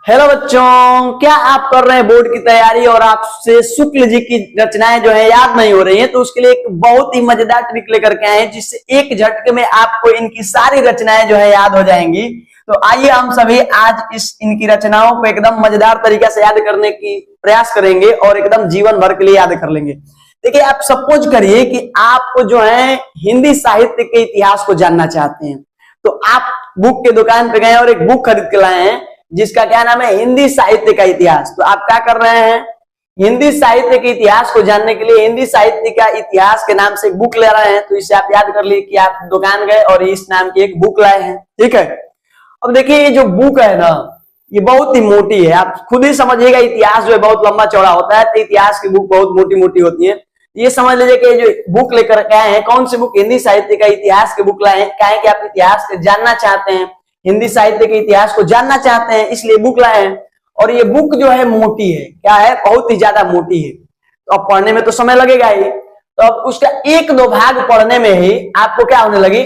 Hello बच्चों, क्या आप कर रहे हैं बोर्ड की तैयारी और आपसे शुक्ल जी की रचनाएं जो है याद नहीं हो रही हैं? तो उसके लिए एक बहुत ही मजेदार ट्रिक लेकर के आए हैं जिससे एक झटके में आपको इनकी सारी रचनाएं जो है याद हो जाएंगी। तो आइए हम सभी आज इनकी रचनाओं को एकदम मजेदार तरीके से याद करने की प्रयास करेंगे और एकदम जीवन भर के लिए याद कर लेंगे। देखिए, आप सपोज करिए कि आपको जो है हिंदी साहित्य के इतिहास को जानना चाहते हैं, तो आप बुक के दुकान पे गए और एक बुक खरीद के लाए हैं जिसका क्या नाम है, हिंदी साहित्य का इतिहास। तो आप क्या कर रहे हैं, हिंदी साहित्य के इतिहास को जानने के लिए हिंदी साहित्य का इतिहास के नाम से एक बुक ले रहे हैं। तो इसे आप याद कर लीजिए कि आप दुकान गए और इस नाम की एक बुक लाए हैं। ठीक है, अब देखिए ये जो बुक है ना, ये बहुत ही मोटी है। आप खुद ही समझिएगा, इतिहास जो है बहुत लंबा चौड़ा होता है, तो इतिहास की बुक बहुत मोटी मोटी होती है। ये समझ लीजिए कि जो बुक लेकर के आए हैं, कौन सी बुक, हिंदी साहित्य का इतिहास की बुक लाए हैं। क्या है कि आप इतिहास को जानना चाहते हैं, हिंदी साहित्य के इतिहास को जानना चाहते हैं, इसलिए बुक लाए हैं। और ये बुक जो है मोटी है, क्या है, बहुत ही ज्यादा मोटी है। तो अब पढ़ने में तो समय लगेगा ही, तो अब उसका एक दो भाग पढ़ने में ही आपको क्या होने लगी,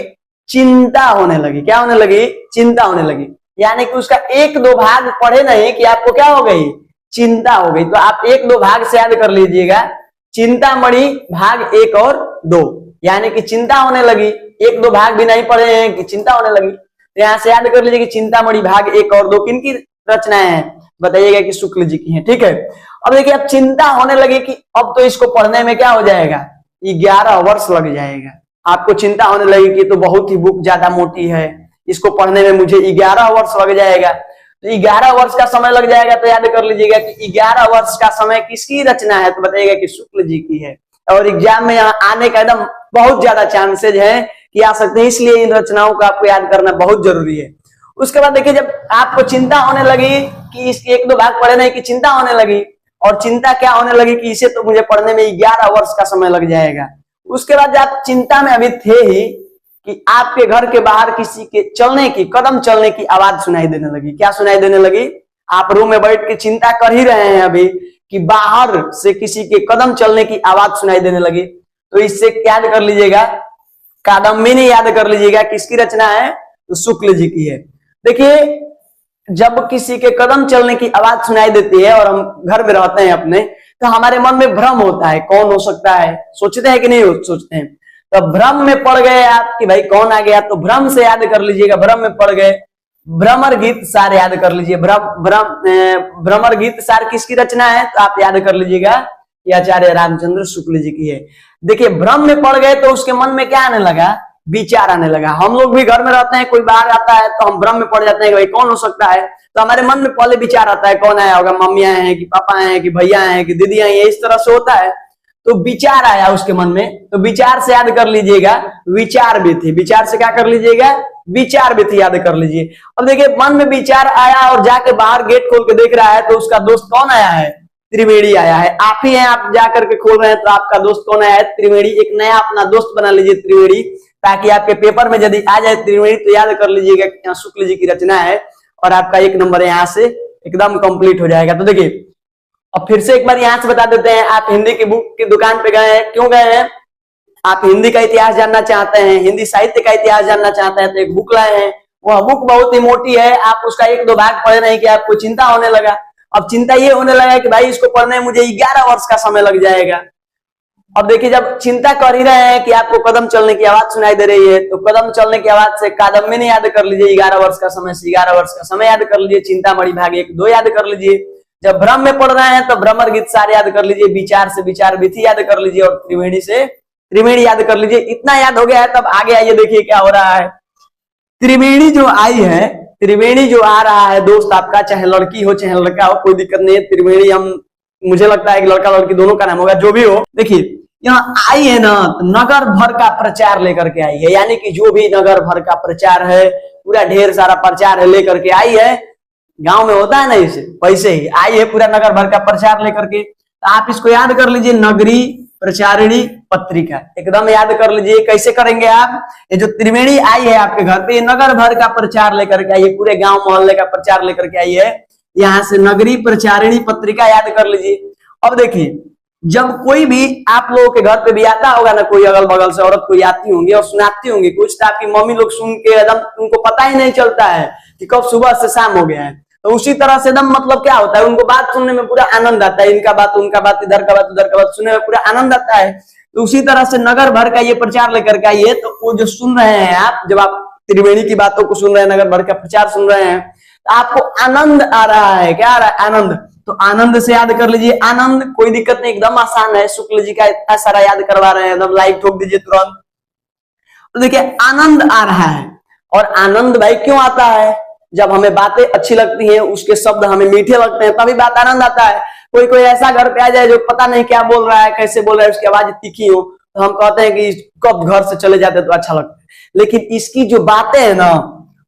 चिंता होने लगी। क्या होने लगी, चिंता होने लगी। यानी कि उसका एक दो भाग पढ़े नहीं कि आपको क्या हो गई, चिंता हो गई। तो आप एक दो भाग से याद कर लीजिएगा, चिंतामणि भाग 1 और 2, यानी कि चिंता होने लगी। एक दो भाग भी नहीं पढ़े हैं कि चिंता होने लगी। तो यहां से याद कर लीजिए कि चिंतामणि भाग 1 और 2 किनकी रचनाएं हैं, बताइएगा कि शुक्ल जी की हैं। ठीक है, अब देखिए, अब चिंता होने लगी कि अब तो इसको पढ़ने में क्या हो जाएगा, 11 वर्ष लग जाएगा। आपको चिंता होने लगी कि तो बहुत ही बुक ज्यादा मोटी है, इसको पढ़ने में मुझे 11 वर्ष लग जाएगा। तो 11 वर्ष का समय लग जाएगा। तो याद कर लीजिएगा कि 11 वर्ष का समय किसकी रचना है, तो बताइएगा कि शुक्ल जी की है। और एग्जाम में यहाँ आने का एकदम बहुत ज्यादा चांसेज है कि आ सकते हैं, इसलिए इन रचनाओं को आपको याद करना बहुत जरूरी है। उसके बाद देखिए, जब आपको चिंता होने लगी कि इसके एक दो भाग पढ़े नहीं, कि चिंता होने लगी, और चिंता क्या होने लगी कि इसे तो मुझे पढ़ने में 11 वर्ष का समय लग जाएगा। उसके बाद आप चिंता में अभी थे ही कि आपके घर के बाहर किसी के चलने की, कदम चलने की आवाज सुनाई देने लगी। क्या सुनाई देने लगी, आप रूम में बैठ के चिंता कर ही रहे हैं अभी कि बाहर से किसी के कदम चलने की आवाज सुनाई देने लगी। तो इससे याद कर लीजिएगा, कादम्बिनी याद कर लीजिएगा, किसकी रचना है, तो शुक्ल जी की है। देखिए, जब किसी के कदम चलने की आवाज सुनाई देती है और हम घर में रहते हैं अपने, तो हमारे मन में भ्रम होता है, कौन हो सकता है, सोचते हैं कि नहीं सोचते हैं। तो भ्रम में पड़ गए आप कि भाई कौन आ गया, तो भ्रम से याद कर लीजिएगा, भ्रम में पड़ गए। भ्रमर गीत सार याद कर लीजिए। भ्रमर गीत सार किसकी रचना है, तो आप याद कर लीजिएगा कि आचार्य रामचंद्र शुक्ल जी की है। देखिए, भ्रम में पड़ गए तो उसके मन में क्या आने लगा, विचार आने लगा। हम लोग भी घर में रहते हैं, कोई बाहर आता है तो हम भ्रम में पड़ जाते हैं कि भाई कौन हो सकता है। तो हमारे मन में पहले विचार आता है, कौन आया होगा, मम्मी आए हैं कि पापा आए हैं कि भैया आए हैं कि दीदी आई है, इस तरह से होता है। तो विचार आया उसके मन में, तो विचार से याद कर लीजिएगा, विचार भी थी। विचार से क्या कर लीजिएगा, विचार भी थी, याद कर लीजिए। अब देखिए, मन में विचार आया और जाके बाहर गेट खोल के देख रहा है, तो उसका दोस्त कौन आया है, त्रिवेणी आया है। आप ही हैं, आप जाकर के खोल रहे हैं, तो आपका दोस्त कौन आया है, त्रिवेणी। एक नया अपना दोस्त बना लीजिए त्रिवेणी, ताकि आपके पेपर में यदि आ जाए त्रिवेणी तो याद कर लीजिएगा कि यहाँ शुक्ल जी की रचना है और आपका 1 नंबर यहाँ से एकदम कंप्लीट हो जाएगा। तो देखिए, अब फिर से एक बार यहाँ से बता देते हैं, आप हिंदी की बुक की दुकान पे गए हैं, क्यों गए हैं, आप हिंदी का इतिहास जानना चाहते हैं, हिंदी साहित्य का इतिहास जानना चाहते हैं, तो एक बुक लाए हैं। वह बुक बहुत ही मोटी है, आप उसका एक दो भाग पढ़े नहीं कि आपको चिंता होने लगा। अब चिंता ये होने लगा कि भाई इसको पढ़ने में मुझे 11 वर्ष का समय लग जाएगा। अब देखिए, जब चिंता कर ही रहे हैं कि आपको कदम चलने की आवाज सुनाई दे रही है, तो कदम चलने की आवाज से कादम्बिनी याद कर लीजिए, 11 वर्ष का समय से 11 वर्ष का समय याद कर लीजिए, चिंतामणि भाग 1 2 याद कर लीजिए। जब भ्रम में पड़ रहे हैं तो भ्रमर गीत सार याद कर लीजिए, विचार से विचार विधि याद कर लीजिए, और त्रिवेणी से त्रिवेणी याद कर लीजिए। इतना याद हो गया है, तब आगे आइए, देखिए क्या हो रहा है। त्रिवेणी जो आई है, त्रिवेणी जो आ रहा है दोस्त आपका, चाहे लड़की हो चाहे लड़का हो, कोई दिक्कत नहीं है। त्रिवेणी, हम मुझे लगता है कि लड़का लड़की दोनों का नाम होगा, जो भी हो। देखिए, यहाँ आई है ना, तो नगर भर का प्रचार लेकर के आई है, यानी कि जो भी नगर भर का प्रचार है, पूरा ढेर सारा प्रचार है लेकर के आई है। गांव में होता है ना, इसे वैसे ही आई है, पूरा नगर भर का प्रचार लेकर के। तो आप इसको याद कर लीजिए, नगरी प्रचारिणी पत्रिका, एकदम याद कर लीजिए। कैसे करेंगे आप, ये जो त्रिवेणी आई है आपके घर पे, ये नगर भर का प्रचार लेकर के आई है, पूरे गांव मोहल्ले का प्रचार लेकर के आई है। यहाँ से नगरी प्रचारिणी पत्रिका याद कर लीजिए। अब देखिए, जब कोई भी आप लोगों के घर पे भी आता होगा ना, कोई अगल बगल से औरत कोई आती होंगी और सुनाती होंगी कुछ, तो आपकी मम्मी लोग सुन के एकदम उनको पता ही नहीं चलता है कि कब सुबह से शाम हो गया है। तो उसी तरह से एकदम मतलब क्या होता है, उनको बात सुनने में पूरा आनंद आता है, इनका बात उनका बात, इधर का बात उधर का बात सुनने में पूरा आनंद आता है। तो उसी तरह से नगर भर का ये प्रचार लेकर के आइए, तो वो जो सुन रहे हैं आप, जब आप त्रिवेणी की बातों को सुन रहे हैं, नगर भर का प्रचार सुन रहे हैं, तो आपको आनंद आ रहा है। क्या आ रहा है? आनंद। तो आनंद से याद कर लीजिए, आनंद, कोई दिक्कत नहीं, एकदम आसान है। शुक्ल जी का इतना सारा याद करवा रहे हैं, एकदम लाइक ठोक दीजिए तुरंत। तो देखिए आनंद आ रहा है, और आनंद भाई क्यों आता है? जब हमें बातें अच्छी लगती हैं, उसके शब्द हमें मीठे लगते हैं, तभी बात आनंद आता है। कोई कोई ऐसा घर पे आ जाए जो पता नहीं क्या बोल रहा है, कैसे बोल रहा है, उसकी आवाज तीखी हो, तो हम कहते हैं कि कब घर से चले जाते तो अच्छा लगता है। लेकिन इसकी जो बातें है ना,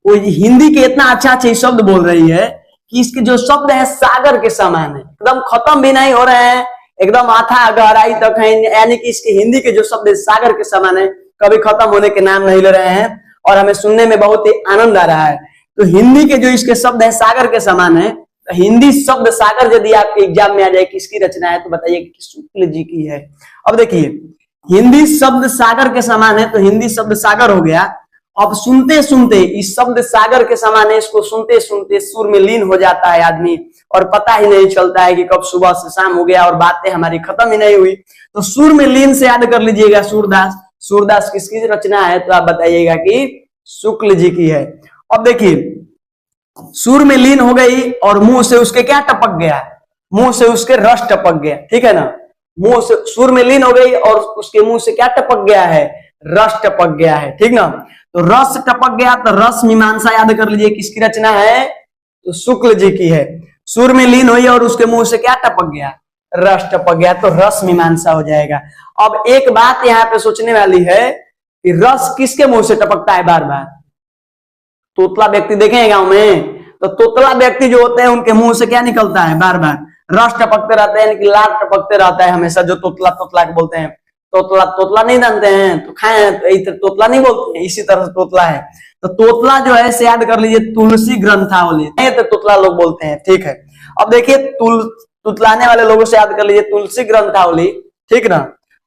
वो हिंदी के इतना अच्छा अच्छे शब्द बोल रही है कि इसके जो शब्द है सागर के समान है, एकदम खत्म भी नहीं हो रहे हैं, एकदम अथाह गहराई तक है। यानी कि इसके हिंदी के जो शब्द है सागर के समान है, कभी खत्म होने के नाम नहीं ले रहे हैं, और हमें सुनने में बहुत ही आनंद आ रहा है। तो हिंदी के जो इसके शब्द है सागर के समान है। तो हिंदी शब्द सागर यदि आपके एग्जाम में आ जाए, किसकी रचना है, तो बताइए कि शुक्ल जी की है। अब देखिए हिंदी शब्द सागर के समान है, तो हिंदी शब्द सागर हो गया। अब सुनते सुनते इस शब्द सागर के समान है, इसको सुनते सुनते सुर में लीन हो जाता है आदमी, और पता ही नहीं चलता है कि कब सुबह से शाम हो गया और बातें हमारी खत्म ही नहीं हुई। तो सुर में लीन से याद कर लीजिएगा सूरदास। सूरदास किसकी रचना है, तो आप बताइएगा कि शुक्ल जी की है। अब देखिए सुर में लीन हो गई, और मुंह से उसके क्या टपक गया, मुंह से उसके रस टपक गया, ठीक है ना। मुंह से सुर में लीन हो गई और उसके मुंह से क्या टपक गया है, रस टपक गया है, ठीक ना। तो रस टपक गया, तो रस मीमांसा याद कर लीजिए किसकी रचना है, तो शुक्ल जी की है। सुर में लीन हुई और उसके मुंह से क्या टपक गया, रस टपक गया, तो रस मीमांसा हो जाएगा। अब एक बात यहाँ पे सोचने वाली है कि रस किसके मुंह से टपकता है बार बार? तोतला व्यक्ति देखे गांव में, तो तोतला व्यक्ति जो होते हैं उनके मुंह से क्या निकलता है, बार बार रस टपकते रहते हैं, यानी कि लार टपकते रहता है हमेशा। जो तोतला तोतला के बोलते हैं, तोतला तोतला नहीं जानते हैं तो खाए, तो तोतला नहीं बोलते हैं, इसी तरह से तोतला है। तो तोतला जो है से याद कर लीजिए तुलसी ग्रंथावली, तो तोतला लोग बोलते हैं, ठीक है। अब देखिए तुतलाने वाले लोगों से याद कर लीजिए तुलसी ग्रंथावली, ठीक ना।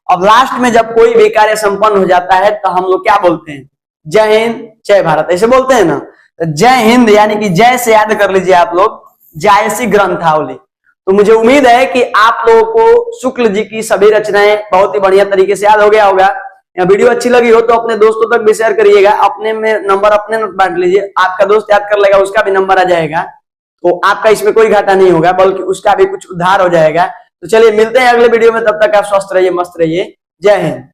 अब लास्ट में जब कोई भी कार्य संपन्न हो जाता है, तो हम लोग क्या बोलते हैं, जय हिंद जय भारत, ऐसे बोलते हैं ना। तो जय हिंद यानी कि जय से याद कर लीजिए आप लोग जायसी ग्रंथावली। तो मुझे उम्मीद है कि आप लोगों को शुक्ल जी की सभी रचनाएं बहुत ही बढ़िया तरीके से याद हो गया होगा। या वीडियो अच्छी लगी हो तो अपने दोस्तों तक भी शेयर करिएगा, अपने में नंबर अपने बांट लीजिए, आपका दोस्त याद कर लेगा, उसका भी नंबर आ जाएगा, तो आपका इसमें कोई घाटा नहीं होगा, बल्कि उसका भी कुछ उद्धार हो जाएगा। तो चलिए मिलते हैं अगले वीडियो में, तब तक आप स्वस्थ रहिए, मस्त रहिए, जय हिंद।